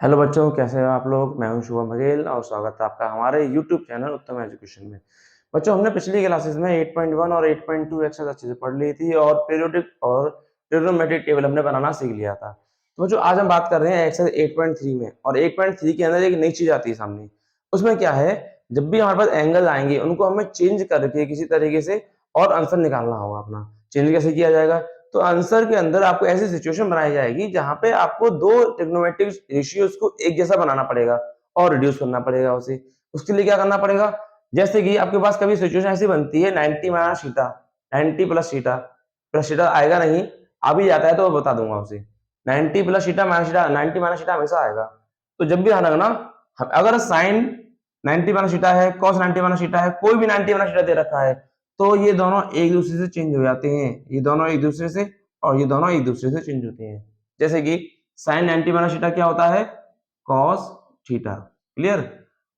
Hello बच्चों, कैसे हो आप लोग। मैं हूं शुभम बघेल और स्वागत है आपका हमारे यूट्यूब चैनल उत्तम एजुकेशन में। बच्चों, हमने पिछली क्लासेस में 8.1 और 8.2 एक्स्ट्रा चीजें पढ़ ली थी और पीरियोडिक और ट्रिग्नोमेट्रिक टेबल हमने बनाना सीख लिया था। तो बच्चों, आज हम बात कर रहे हैं एक्सरसाइज 8.3 में, और 8.3 के अंदर एक नई चीज आती है सामने। उसमें क्या है, जब भी हमारे पास एंगल आएंगे उनको हमें चेंज करके किसी तरीके से और आंसर निकालना होगा अपना। चेंज कैसे किया जाएगा? तो आंसर के अंदर आपको ऐसी सिचुएशन बनाई जाएगी जहां पे आपको दो ट्रिग्नोमेट्रिक रेशियोज को एक जैसा बनाना पड़ेगा और रिड्यूस करना पड़ेगा उसे। उसके लिए क्या करना पड़ेगा? जैसे कि आपके पास कभी सिचुएशन ऐसी बनती है 90 माइनस थीटा, 90 प्लस थीटा आएगा नहीं, आ भी जाता है तो बता दूंगा उसे। 90 plus theta minus theta, 90 minus theta हमेशा आएगा। तो जब भी ध्यान रखना, अगर साइन 90 माइनस थीटा है, कॉस 90 माइनस थीटा है, कोई भी 90 माइनस थीटा दे रखा है, तो ये दोनों एक दूसरे से चेंज हो जाते हैं। ये दोनों एक दूसरे से और ये दोनों एक दूसरे से चेंज होते हैं। जैसे कि साइन 90 माइनस थीटा क्या होता है? Cos theta. Clear?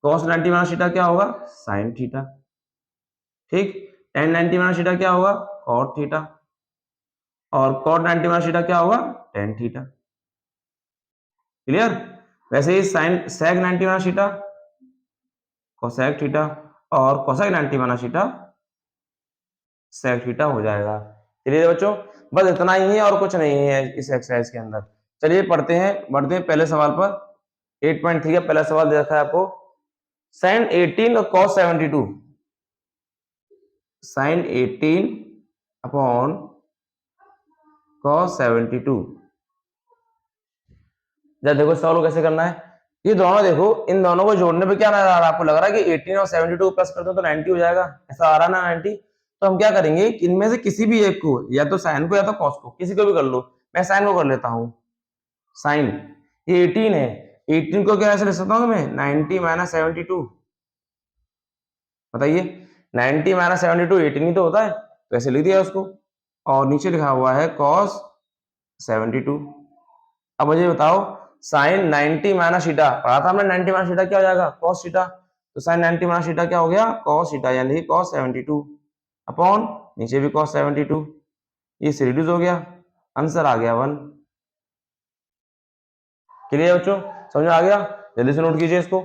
Cos 90 minus theta क्या होगा? Sine theta. ठीक। टेन 90 माइनस थीटा क्या होगा? Cot theta. और कॉट 90 माइनस थीटा क्या होगा? Tan theta. क्लियर? वैसे ही sine sec 90 minus theta cosec theta, और cosec 90 minus theta sec theta हो जाएगा। चलिए बच्चों, बस इतना ही है और कुछ नहीं है इस एक्सरसाइज के अंदर। चलिए पढ़ते हैं, बढ़ते हैं पहले सवाल पर। 8.3 का पहला सवाल दे रखा है आपको। साइन 18 और कॉस 72। Sign 18 upon cos 72। जब देखो सवाल को कैसे करना है, ये दोनों देखो, इन दोनों को जोड़ने पे क्या नजर आ रहा है आपको? लग रहा है कि 18 और 72 प्लस करते हो तो 90 हो जाएगा, ऐसा आ रहा है ना 90। तो हम क्या करेंगे, इनमें से किसी भी एक को, या तो साइन को या तो कॉस को, किसी को भी कर लो। मैं साइन को कर लेता हूं। साइन, ये 18 है, 18 को क्या ऐसे लिख सकता हूँ मैं? 90 माइनस 72। बताइए, 90 माइनस 72 18 ही तो होता है, तो ऐसे लिख दिया उसको। और नीचे लिखा हुआ है कॉस 72। अब मुझे बताओ, साइन 90 माइनस थीटा पढ़ा था हमने, 90 माइनस थीटा क्या हो जाएगा? Cos theta. तो साइन 90 माइनस थीटा क्या हो गया? कॉस थीटा, यानी कॉस 72 अपॉन नीचे भी कॉस 72। ये से रिड्यूस हो गया, आंसर आ गया 1। क्लियर बच्चों? समझ में आ गया? जल्दी से नोट कीजिए इसको।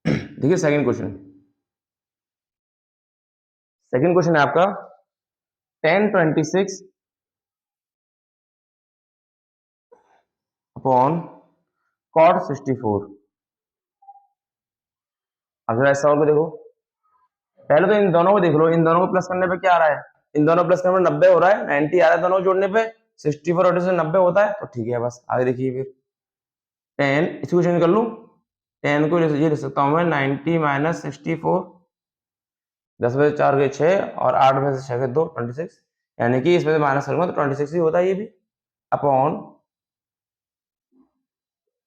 देखिए सेकंड क्वेश्चन। सेकंड क्वेश्चन है आपका, tan 26 अपॉन cot 64। अब जरा इस सवाल को देखो। पहले तो इन दोनों को देख लो, इन दोनों को प्लस करने पे क्या आ रहा है? इन दोनों प्लस करने पे 90 हो रहा है, 90 आ रहा है दोनों को जोड़ने पे। 64 और से 90 होता है, तो ठीक है। बस आगे देखिए फिर, 10 इसको चेंज कर लूं। 10 को ये लिख सकता हूं मैं 90 माइनस 64। 10 में से 4 गए 6, और 8 में से 6 गए 2, 26। यानी कि इसमें से माइनस करूंगा तो 26 ही होता है ये भी, अपॉन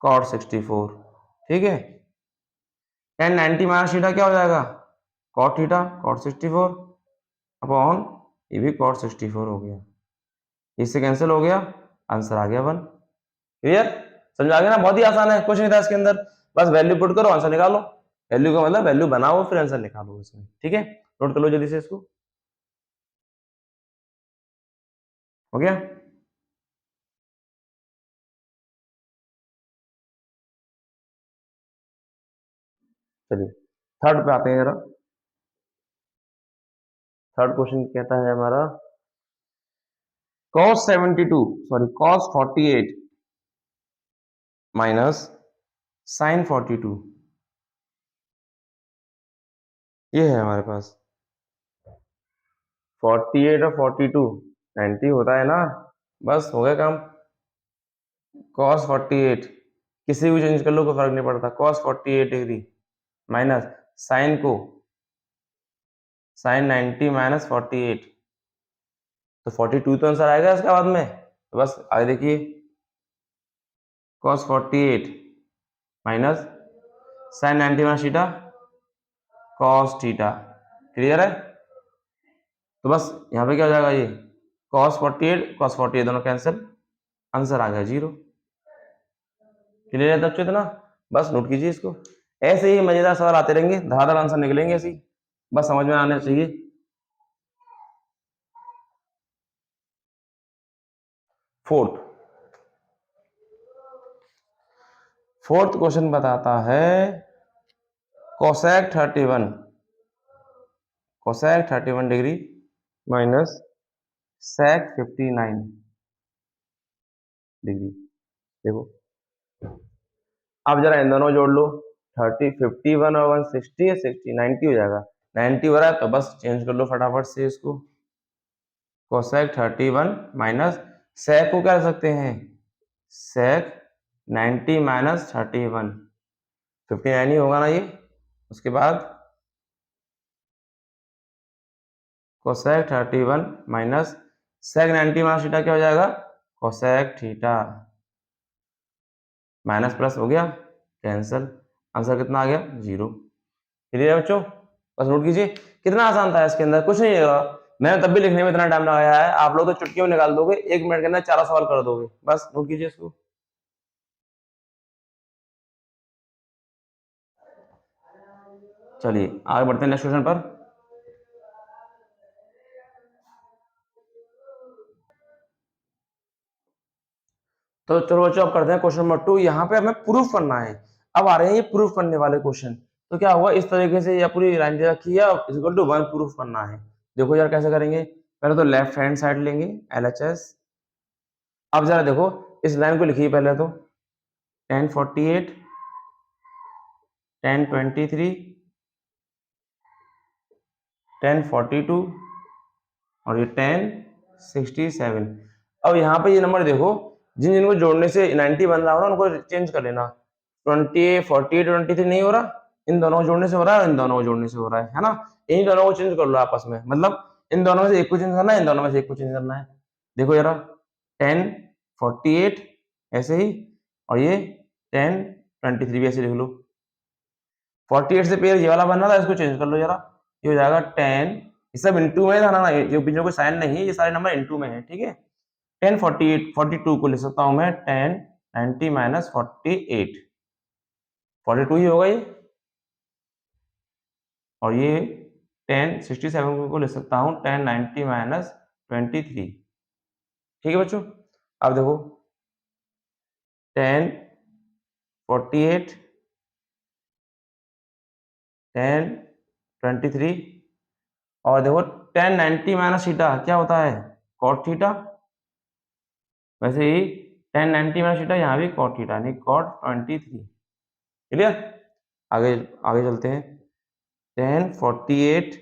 cot 64। ठीक है। tan 90 माइनस थीटा क्या हो जाएगा? cot थीटा, cot 64 अपॉन ये भी cot 64 हो गया। इससे कैंसिल हो गया, आंसर आ गया 1। क्लियर? समझ आ गया ना? बहुत ही आसान है, कुछ नहीं था इसके अंदर। बस वैल्यू पुट करो, आंसर निकालो। वैल्यू का मतलब वैल्यू बनाओ, फिर आंसर निकालो इसमें। ठीक है, नोट कर लो जल्दी से इसको। हो गया? चलिए थर्ड पे आते हैं जरा। थर्ड क्वेश्चन कहता है हमारा, cos 72, sorry cos 48 minus sin 42। ये है हमारे पास 48 और 42, 90 होता है ना। बस हो गया काम। cos 48 किसी भी चेंज कर लो, कोई फर्क नहीं पड़ता। cos 48 डिग्री माइनस साइन को, साइन 90 माइनस 48, तो 42 तो आंसर आएगा इसका बाद में। तो बस आगे देखिए, cos 48 minus sine 90 minus theta cos theta. Clear है? तो बस यहाँ पे क्या हो जाएगा, ये cos 48 cos 48 दोनों कैंसिल, आंसर आ गया 0। क्लियर है तब इतना? बस नोट कीजिए इसको। ऐसे ही मजेदार सवाल आते रहेंगे, धड़ाधड़ आंसर निकलेंगे ऐसे ही। बस समझ में आना चाहिए। फोर्थ फोर्थ क्वेश्चन बताता है cosec 31 degree minus sec 59 degree. देखो अब जरा इन दोनों जोड़ लो, 30 51 और 160 है, 60 90 हो जाएगा। 90 हो रहा है तो बस चेंज कर लो फटाफट से इसको। कोसेक 31 माइनस सेक को क्या कर सकते हैं, सेक 90 माइनस 31, 59 ही होगा ना ये। उसके बाद cosec 31 minus sec 90 minus theta क्या हो जाएगा, कोसेक थीटा। माइनस प्लस हो गया, कैंसल, आंसर कितना आ गया, 0। क्लियर है बच्चों, बस नोट कीजिए। कितना आसान था, इसके अंदर कुछ नहीं होगा। मैंने तब भी लिखने में इतना टाइम लगाया है, आप लोग तो चुटकी में निकाल दोगे, 1 मिनट के अंदर 4 सवाल कर दोगे। बस नोट कीजिए इसको। चलिए आगे बढ़ते हैं नेक्स्ट क्वेश्चन पर। तो चलो बच्चों अब करते हैं क्वेश्चन नंबर 2। यहाँ पे हमें प्रूफ करना है। अब आ रहे हैं ये प्रूफ करने वाले क्वेश्चन। तो क्या हुआ, इस तरीके से या पूरी लाइन दे रखी है, इक्वल टू 1 प्रूफ करना है। देखो यार कैसे करेंगे, पहले तो लेफ्ट हैंड साइड लेंगे LHS। अब जरा देखो इस लाइन को लिखिए पहले तो, 1048 1023 1042 और ये 1067। अब यहाँ पे ये नंबर देखो, जिन जिनको जोड़ने से 90 बन रहा हो ना उनको चेंज कर लेना। 28 48 23 नहीं हो रहा, इन दोनों को जोड़ने से हो रहा है, इन दोनों को जोड़ने से हो रहा है ना। इन दोनों को चेंज कर लो आपस में, मतलब इन दोनों में से एक को चेंज करना है, इन दोनों में से एक को चेंज करना है। देखो जरा 1048 ऐसे ही, और ये 1023 भी ऐसे लिख लो। 48 से पेयर ये वाला बन रहा था, इसको चेंज कर लो जरा, ये हो जाएगा 10। ये सब इंटू में था ना, ये बीच में कोई साइन नहीं है, ये सारे नंबर इंटू में है, ठीक है। 1048 42 को लिख सकता हूं मैं 1090 माइनस 48, 42 ही होगा ये। और ये 1067 को लिख सकता हूं 1090 माइनस 23। ठीक है बच्चों, अब देखो 1048 1023 और देखो 1090 माइनस थीटा क्या होता है, कॉट थीटा। वैसे ही 1090 माइनस थीटा यहाँ भी कॉट थीटा, यानी कॉट 23। क्लियर, आगे आगे चलते हैं। 1048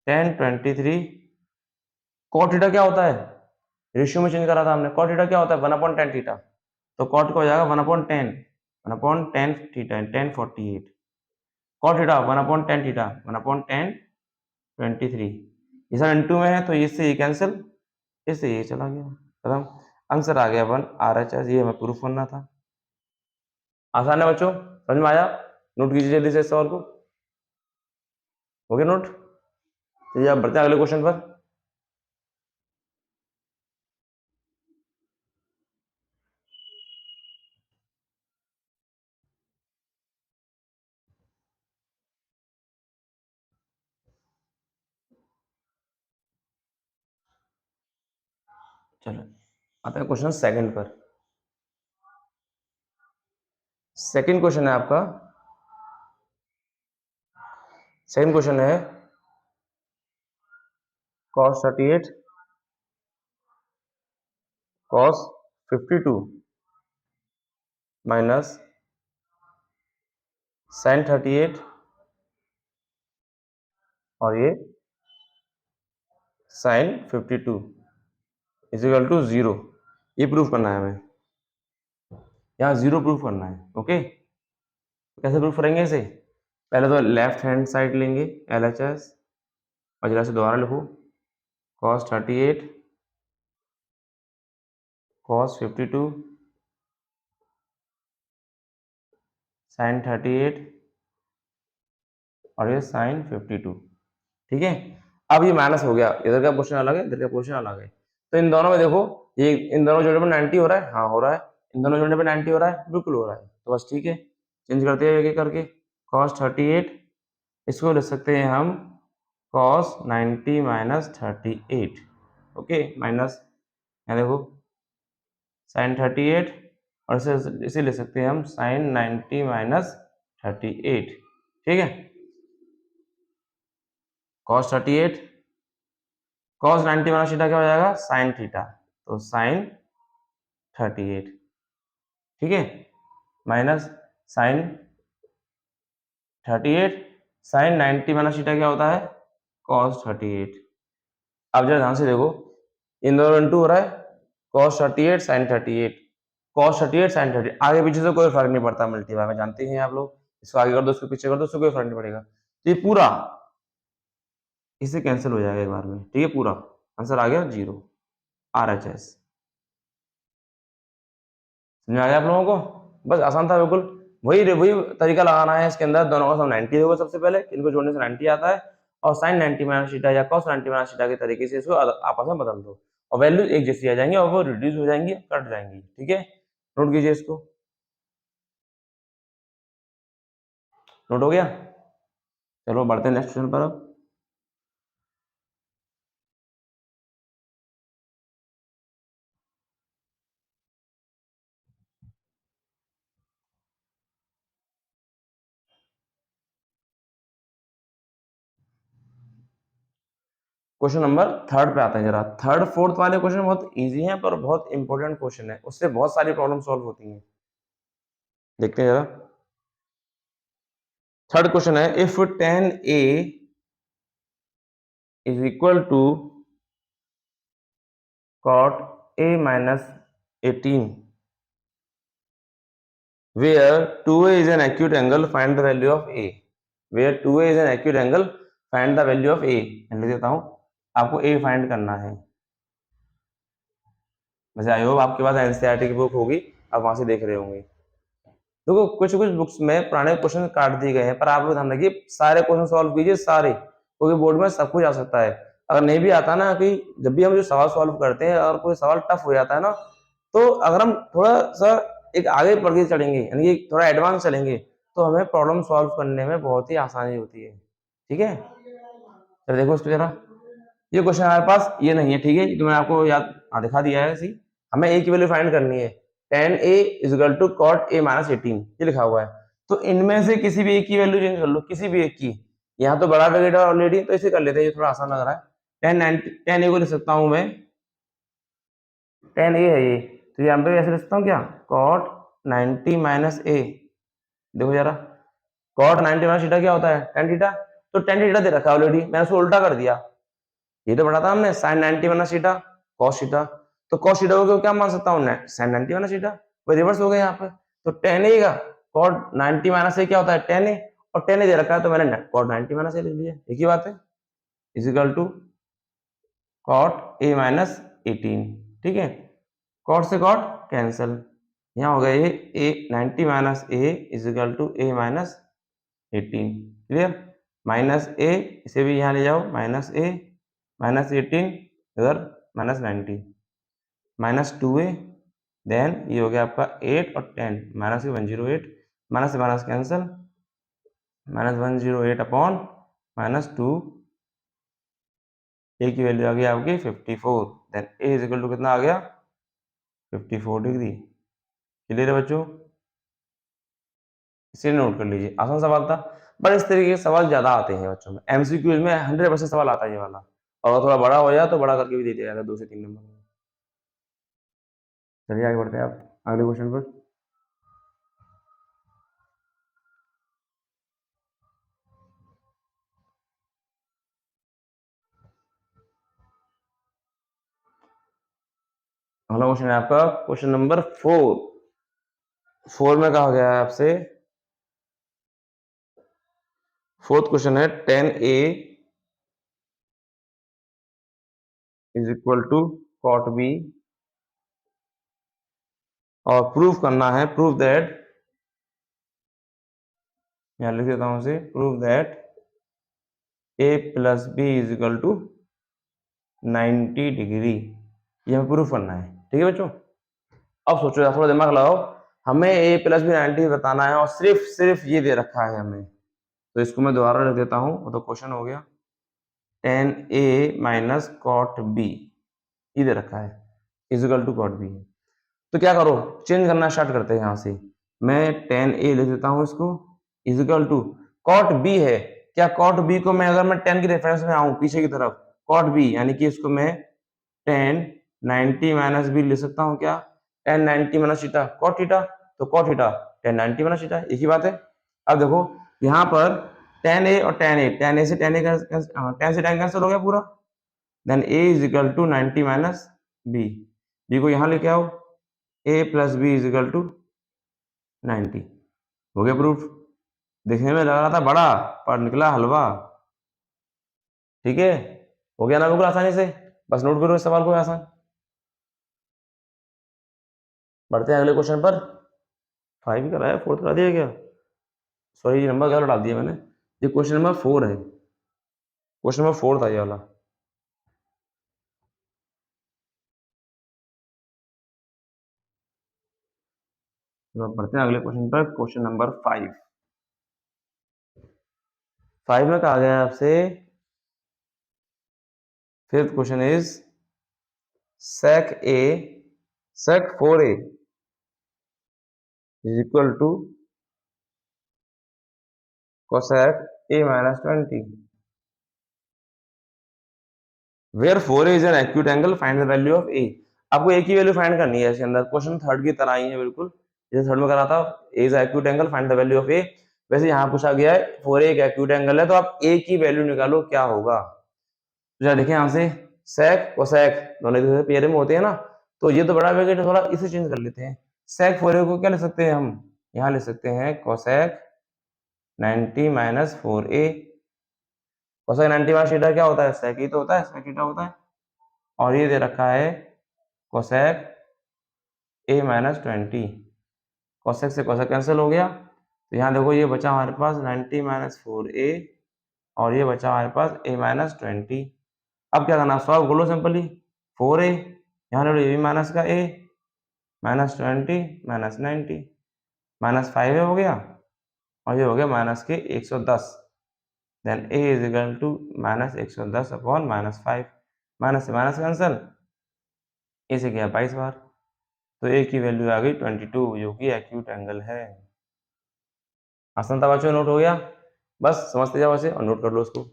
1023 कॉट थीटा क्या होता है, रेशियो में चेंज करा था हमने। कॉट थीटा क्या होता है, 1/10 थीटा। तो कॉट का हो जाएगा 1/10, 1/10 थीटा 1048। Cot theta 1/10 theta 1/10 23। ये सब इंटू में है तो इससे ये कैंसिल, इससे ये चला गया, खत्म। आंसर आ गया 1 RHS। ये हमें प्रूफ करना था। आसान है बच्चों, समझ में आया। नोट कीजिए जल्दी से इस सवाल को, हो गया नोट। चलिए आप बढ़ते हैं अगले क्वेश्चन पर। चलो आते हैं क्वेश्चन सेकंड पर। सेकंड क्वेश्चन है आपका, सेकंड क्वेश्चन है cos 38 cos 52 माइनस sin 38 और ये sin 52 इज इक्वल टू 0। ये प्रूफ करना है हमें, यहाँ 0 प्रूफ करना है। ओके, कैसे प्रूफ करेंगे इसे, पहले तो लेफ्ट हैंड साइड लेंगे LHS और जरा से दोबारा लिखो, cos 38 cos 52 sin 38 और ये sin 52। ठीक है, अब ये माइनस हो गया, इधर का पोर्शन अलग है, इधर का पोर्शन अलग है। तो इन दोनों में देखो, ये इन दोनों जोड़ने पर 90 हो रहा है, हाँ हो रहा है। इन दोनों जोड़ने पर 90 हो रहा है, बिल्कुल हो रहा है। तो बस ठीक है, चेंज करते हैं एक एक करके। cos 38 इसको लिख सकते हैं हम cos 90 माइनस 38, ओके, माइनस यहाँ देखो sin 38, और इसे लिख सकते हैं हम sin 90 माइनस 38, ठीक है। cos 38, cos 90 माइनस थीटा क्या हो जाएगा, sin थीटा, तो sin 38, ठीक है, minus sin 38, sin 90 minus theta क्या होता है, cos 38। अब जरा ध्यान से देखो, इन दोनों इंटू हो रहा है, cos 38 sin 38, cos 38 sin 38, आगे पीछे से कोई फर्क नहीं पड़ता मल्टीप्लाई में, जानते हैं आप लोग, इसको आगे कर दो, इसको पीछे कर दो, इसको कोई फर्क नहीं पड़ेगा। तो ये पूरा इससे कैंसिल हो जाएगा एक बार में, ठीक है, पूरा आंसर आ गया 0, RHS। समझ आ गया आप लोगों को, बस आसान था बिल्कुल, वही तरीका लगाना है इसके अंदर, दोनों का सम 90 होगा सबसे पहले, इनको जोड़ने से 90 आता है, और sin 90 माइनस थीटा या cos 90 माइनस थीटा के तरीके से इसको आपस में बदल दो, और वैल्यू एक जैसी आ जाएंगी और वो रिड्यूस हो जाएंगी, कट जाएंगी, ठीक है। नोट कीजिए इसको, नोट हो गया। चलो बढ़ते हैं नेक्स्ट क्वेश्चन पर। अब क्वेश्चन नंबर थर्ड पे आते हैं, जरा थर्ड फोर्थ वाले क्वेश्चन बहुत इजी हैं पर बहुत इंपॉर्टेंट क्वेश्चन है, उससे बहुत सारी प्रॉब्लम सॉल्व होती हैं, देखते हैं जरा। थर्ड क्वेश्चन है, if tan A is equal to cot A minus 18, where 2A is an acute angle, find the value of A, where 2A is an acute angle, find the value of A, मैं लिख देता हूं, आपको A find करना है। वैसे I hope आपके पास NCERT की बुक होगी, आप वहां से देख रहे होंगे। देखो कुछ कुछ बुक्स में पुराने क्वेश्चन काट दिए गए हैं, पर आप लोग ध्यान रखिए सारे क्वेश्चन सॉल्व कीजिए सारे, क्योंकि बोर्ड में सब कुछ आ सकता है। अगर नहीं भी आता ना, कि जब भी हम जो सवाल सॉल्व करते हैं और कोई सवाल टफ हो जाता है ना, तो अगर हम थोड़ा सा एक आगे बढ़ के चलेंगे, यानी कि थोड़ा एडवांस चलेंगे, तो हमें प्रॉब्लम सॉल्व करने में बहुत ही आसानी होती है, ठीक है। तो देखो इसको जरा, ये क्वेश्चन हमारे पास ये नहीं है, ठीक है, तो मैंने आपको याद दिखा दिया है इसी, हमें ए की वैल्यू फाइंड करनी है, tan A is equal to cot A minus 18, ये लिखा हुआ है। तो इनमें से किसी भी एक की वैल्यू चेंज कर लो, किसी भी एक की, यहाँ तो बड़ा ब्रैकेट है ऑलरेडी, तो इसे कर लेते हैं, ये थोड़ा आसान लग रहा है। tan A को लिख सकता हूं मैं, tan A है ये, तो यहाँ पे ऐसे लिख सकता हूँ क्या, cot 90 माइनस A, देखो जरा, cot 90 माइनस थीटा क्या होता है, tan थीटा, तो tan थीटा दे रखा है ऑलरेडी, मैंने उसको उल्टा कर दिया, ये तो पढ़ा था हमने, sin 90 minus theta cos theta, तो cos थीटा को क्या मान सकता हूँ, sin 90 माइनस थीटा, वो रिवर्स हो गया यहाँ पे, तो tan A का cot 90 माइनस A क्या होता है, tan A, और tan A दे रखा है तो मैंने cot 90 माइनस A लिख लिया, एक ही बात है, is equal to cot A minus 18, ठीक है, cot से cot कैंसिल, यहाँ हो गया ये A 90 minus A is equal to A minus 18, clear, minus A, इसे भी यहाँ ले जाओ, माइनस A माइनस 18 इधर माइनस 90, माइनस 2A, देन ये हो गया आपका 8 और 10, माइनस 108, माइनस से minus cancel, minus 108 upon minus 2, A की वैल्यू आ गई आपकी 54, then A is equal to कितना आ गया, 54 डिग्री, क्लियर है बच्चों, इसे नोट कर लीजिए, आसान सवाल था, पर इस तरीके के सवाल ज्यादा आते हैं बच्चों में, एमसीक्यूज में 100% सवाल आता है ये वाला, और थोड़ा बड़ा हो जाए तो बड़ा करके भी दे दिया जाता है 2 से 3 नंबर में। चलिए आगे बढ़ते हैं आप अगले क्वेश्चन पर। अगला क्वेश्चन है आपका क्वेश्चन नंबर 4 में कहा गया है आपसे, फोर्थ क्वेश्चन है, tan A is equal to cot B, और प्रूव करना है, प्रूव दैट, यहाँ लिख देता हूं, उसे prove that A plus B is equal to 90 degree, ये हमें प्रूव करना है, ठीक है बच्चों। अब सोचो, थोड़ा दिमाग लगाओ, हमें A प्लस बी 90 बताना है, और सिर्फ सिर्फ ये दे रखा है हमें, तो इसको मैं दोबारा लिख देता हूँ। तो क्वेश्चन हो गया tan A minus cot B, ये दे रखा है, इजिकल टू cot B है। तो क्या करो, चेंज करना स्टार्ट करते हैं यहाँ से। मैं tan A लिख देता हूँ इसको, इजिकल टू cot B है। क्या cot B को मैं, अगर मैं tan की रेफरेंस में आऊँ पीछे की तरफ, cot B यानी कि इसको मैं tan 90 माइनस बी लिख सकता हूँ। क्या tan 90 minus theta cot theta, तो cot theta tan 90 minus theta, एक ही बात है। अब देखो यहाँ पर tan A और tan A, tan A से tan A tan से tan कैंसिल हो गया पूरा, then A is equal to 90 minus B, B को यहाँ लेके आओ, A plus B is equal to 90। हो गया प्रूफ। देखने में लग रहा था बड़ा, पर निकला हलवा। ठीक है, हो गया ना बिल्कुल आसानी से। बस नोट करो इस सवाल को आसान। बढ़ते हैं अगले क्वेश्चन पर। 5 कराया, 4 करा दिया क्या? सॉरी, नंबर गलत डाल दिया मैंने। ये क्वेश्चन नंबर 4 है, क्वेश्चन नंबर 4 था ये वाला। तो अब बढ़ते हैं अगले क्वेश्चन पर, क्वेश्चन नंबर 5। 5 में कहा गया है आपसे, fifth question is sec A, sec 4A is equal to cosec A minus 20, where 4A is an acute angle, find the value of A। आपको A की वैल्यू फाइंड करनी है इसके अंदर। क्वेश्चन थर्ड की तरह ही है बिल्कुल, जैसे थर्ड में करा था, A is acute angle, find the value of A। वैसे यहाँ पूछा गया है 4A एक acute angle है, तो आप A की वैल्यू निकालो क्या होगा। तो देखिए यहाँ से sec cosec दोनों एक दूसरे पेयर में होते हैं ना, तो ये तो बड़ा ब्रैकेट है, थोड़ा इसे चेंज कर लेते हैं। sec 4A को क्या लिख सकते हैं हम, यहाँ लिख सकते हैं cosec 90 minus 4A। cosec 90 minus theta क्या होता है, sec ही तो होता है, sec थीटा होता है। और ये दे रखा है cosec A माइनस 20, cosec से cosec कैंसिल हो गया, तो यहाँ देखो ये बचा हमारे पास 90 माइनस 4A, और ये बचा हमारे पास A माइनस 20। अब क्या करना, सॉल्व कर लो सिंपली। 4A यहाँ ले लो, ये भी माइनस का A, minus 20 minus 90, minus 5A हो गया, और ये हो गया माइनस के 110। Then A is equal to minus 110 upon minus 5, minus से माइनस कैंसिल, ए से गया 22 बार, तो A की वैल्यू आ गई 22, जो कि एक्यूट एंगल है। आसान था बच्चों, नोट हो गया। बस समझते जाओ ऐसे और नोट कर लो उसको।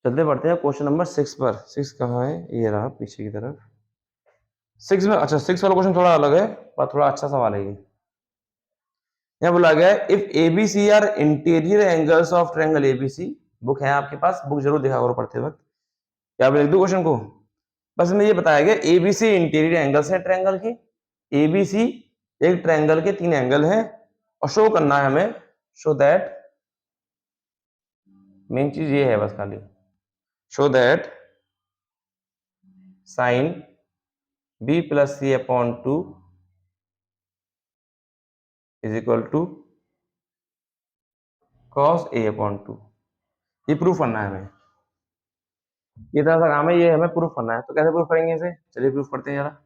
चलते बढ़ते हैं क्वेश्चन नंबर 6 पर। 6 कहाँ है, ये रहा पीछे की तरफ। 6 में, अच्छा 6 वाला क्वेश्चन थोड़ा अलग है, पर थोड़ा अच्छा सवाल है ये। यहाँ बोला गया है if ABC are interior angles of triangle ABC. Book है आपके पास, बुक जरूर देखा करो पढ़ते वक्त। क्या आप लिख दो क्वेश्चन को, बस में ये बताया गया एबीसी इंटीरियर एंगल्स है ट्रायंगल की। एबीसी एक ट्रायंगल के 3 एंगल हैं, और शो करना है हमें, शो दैट, मेन चीज ये है बस खाली, show that sine B plus C upon 2 is equal to cos A upon 2। ये प्रूफ करना है हमें, ये तरह सा काम है, ये हमें प्रूफ करना है। तो कैसे प्रूफ करेंगे इसे, चलिए प्रूफ करते हैं जरा।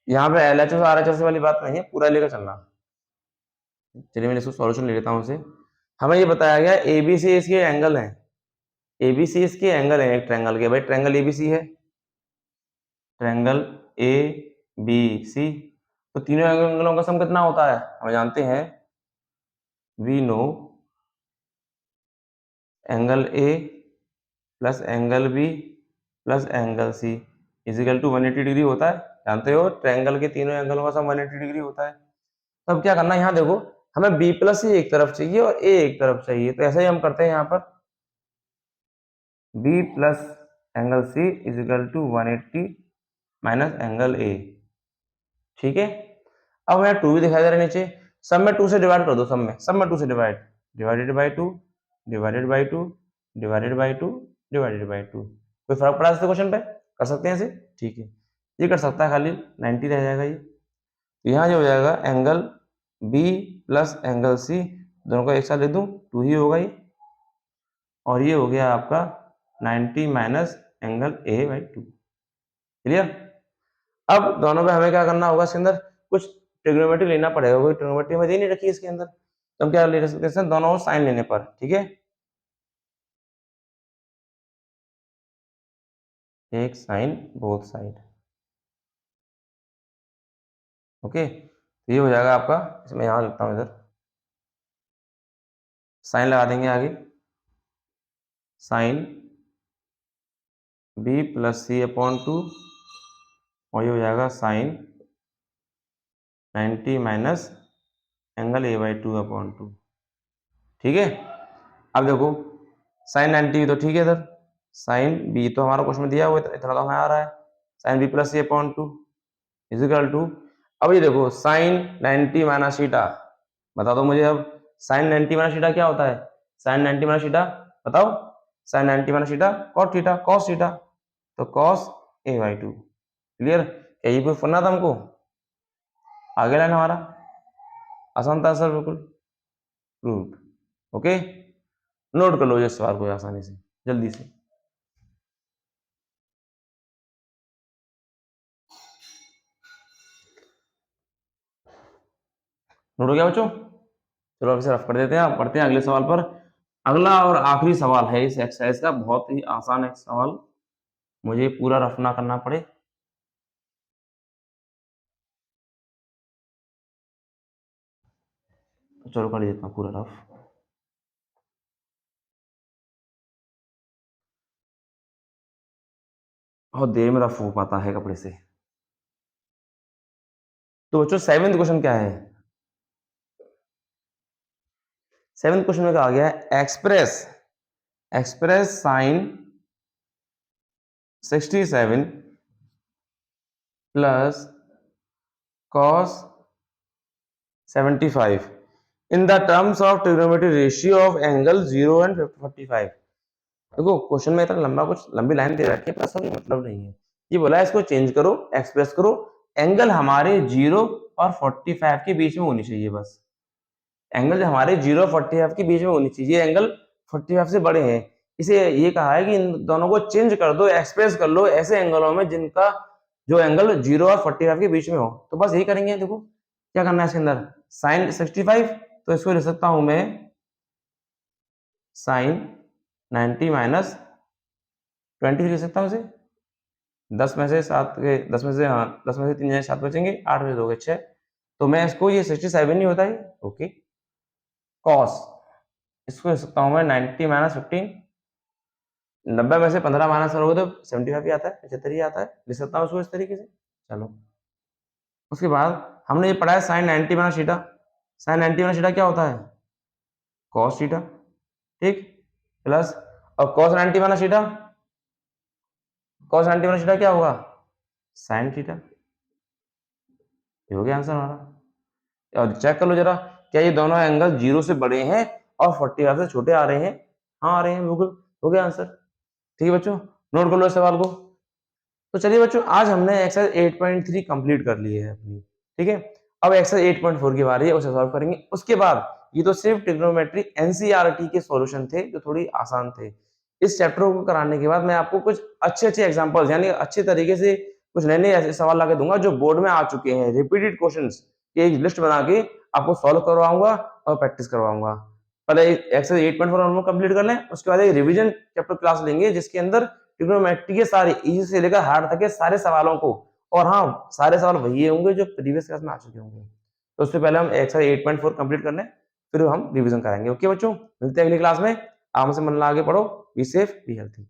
यहाँ पे L H S R H S वाली बात नहीं है, पूरा लेकर चलना। चलिए मैं इसको सॉल्यूशन ले लेता हूँ इसे। हमें ये बताया गया एबीसी इसके एंगल हैं, एबीसी इसके एंगल है एक ट्रायंगल के। भाई ट्रायंगल एबीसी है, ट्रायंगल ए बी सी, तो तीनों एंगलों का सम कितना होता है हम जानते हैं, we know angle A plus angle B plus angle C is equal to 180 degree होता है। जानते हो ट्रायंगल के तीनों एंगलों का सम 180 डिग्री होता है। तब क्या करना है, यहाँ देखो हमें बी प्लस सी एक तरफ चाहिए और ए एक तरफ चाहिए, तो ऐसा ही हम करते हैं यहाँ पर, B plus angle C is equal to 180 minus angle A. ठीक है, अब यहाँ 2 भी दिखाई दे रहा है नीचे, सब में 2 से डिवाइड कर दो, सब में 2 से divide, divided by 2, divided by 2, divided by 2, divided by 2। कोई फर्क पड़ा इससे क्वेश्चन पे, कर सकते हैं इसे। ठीक है, ये कर सकता है खाली, 90 रह जाएगा ये। तो यहाँ जो हो जाएगा angle B plus angle C, दोनों को एक साथ लिख दूं, 2 ही होगा ये, और ये हो गया आपका 90 minus angle A by 2। Clear? अब दोनों पे हमें क्या करना होगा, इसके अंदर कुछ ट्रिग्नोमेट्री लेना पड़ेगा, कोई ट्रिग्नोमेट्री में दे नहीं रखी है इसके अंदर, तो हम क्या ले सकते हैं दोनों साइन लेने पर। ठीक है, एक साइन बोथ साइड। ओके, तो ये हो जाएगा आपका, इसमें यहाँ लिखता हूँ, इधर साइन लगा देंगे आगे, sine B plus C upon 2, और ये हो जाएगा sine 90 minus angle A by 2 upon 2। ठीक है, अब देखो साइन 90 तो ठीक है, इधर साइन बी तो हमारा क्वेश्चन में दिया हुआ है, इतना तो हमें आ रहा है, sine B plus C upon 2 is equal to, अब ये देखो साइन 90 माइनस थीटा, बता दो मुझे अब साइन 90 माइनस थीटा क्या होता है, साइन 90 माइनस थीटा बताओ, sine 90 minus theta cot theta, cos theta, तो कॉस ए बाई 2। क्लियर? क्या ये प्रूफ करना था हमको, आगे लाइन हमारा आसान था सर, बिल्कुल प्रूव्ड। ओके, नोट कर लो ये सवाल को आसानी से, जल्दी से। नोट हो गया बच्चों? चलो अभी से रफ कर देते हैं, आप पढ़ते हैं अगले सवाल पर। अगला और आखिरी सवाल है इस एक्सरसाइज का, बहुत ही आसान है सवाल, मुझे पूरा रफ ना करना पड़े। चलो कर देता हूँ पूरा रफ, बहुत देर में रफ हो पाता है कपड़े से। तो बच्चों सेवेंथ क्वेश्चन क्या है, सेवेंथ क्वेश्चन में कहा गया है express, express sine 67 plus cos 75 in the terms of trigonometry ratio of angle 0 and 45। देखो क्वेश्चन में इतना लंबा, कुछ लंबी लाइन दे रखी है पर कोई मतलब नहीं है, ये बोला है इसको चेंज करो, एक्सप्रेस करो, एंगल हमारे 0 और 45 के बीच में होनी चाहिए, बस एंगल हमारे 0 और 45 के बीच में होनी चाहिए, एंगल 45 से बड़े हैं, इसे ये कहा है कि इन दोनों को चेंज कर दो, एक्सप्रेस कर लो ऐसे एंगलों में जिनका जो एंगल 0 और 45 के बीच में हो, तो बस यही करेंगे। देखो क्या करना है इसके अंदर, साइन 65, तो इसको लिख सकता हूं मैं साइन 90 माइनस 20 लिख सकता हूं इसे, 10 में से 7 के 10 में से, हाँ 10 में से 3 जाए 7 बचेंगे, 8 में से 2 गए 6, तो मैं इसको ये 67 नहीं होता है, ओके, कॉस इसको लिख सकता हूं मैं 90 माइनस 15, 90 में से 15 माइनस करोगे तो 75 ही आता है, 75 ही आता है, लिख सकता हूँ उसको इस तरीके से। चलो उसके बाद हमने ये पढ़ा है sine 90 minus theta, sine 90 minus theta क्या होता है, कॉस थीटा, ठीक, प्लस और cos 90 minus theta, cos 90 minus theta क्या होगा, साइन थीटा। ये हो गया आंसर हमारा, और चेक कर लो जरा क्या ये दोनों एंगल 0 से बड़े हैं और 45 से छोटे आ रहे हैं, हाँ आ रहे हैं बिल्कुल, हो गया आंसर। ठीक है बच्चों, नोट कर लो इस सवाल को। तो चलिए बच्चों आज हमने एक्सरसाइज 8.3 कंप्लीट कर ली है अपनी, ठीक है, अब एक्सरसाइज 8.4 की बारी है, उसे सॉल्व करेंगे। उसके बाद ये तो सिर्फ ट्रिग्नोमेट्री एनसीईआरटी के सॉल्यूशन थे जो थोड़ी आसान थे, इस चैप्टर को कराने के बाद मैं आपको कुछ अच्छे अच्छे एग्जांपल्स यानी अच्छे तरीके से कुछ नए नए ऐसे सवाल ला के दूंगा जो बोर्ड में आ चुके हैं, रिपीटेड क्वेश्चंस की एक लिस्ट बना के आपको सॉल्व करवाऊंगा और प्रैक्टिस करवाऊंगा। पहले एक्सरसाइज 8.4 हम लोग कंप्लीट कर लें, उसके बाद एक रिवीजन चैप्टर क्लास लेंगे जिसके अंदर ट्रिग्नोमेट्री के सारे इजी से लेकर हार्ड तक के सारे सवालों को, और हाँ सारे सवाल वही होंगे जो प्रीवियस क्लास में आ चुके होंगे। तो उससे पहले हम एक्सरसाइज 8.4 कंप्लीट कर लें, फिर हम रिवीजन कराएंगे। ओके बच्चों, मिलते हैं अगली क्लास में, आराम से मन लगा के पढ़ो, बी सेफ बी हेल्थी।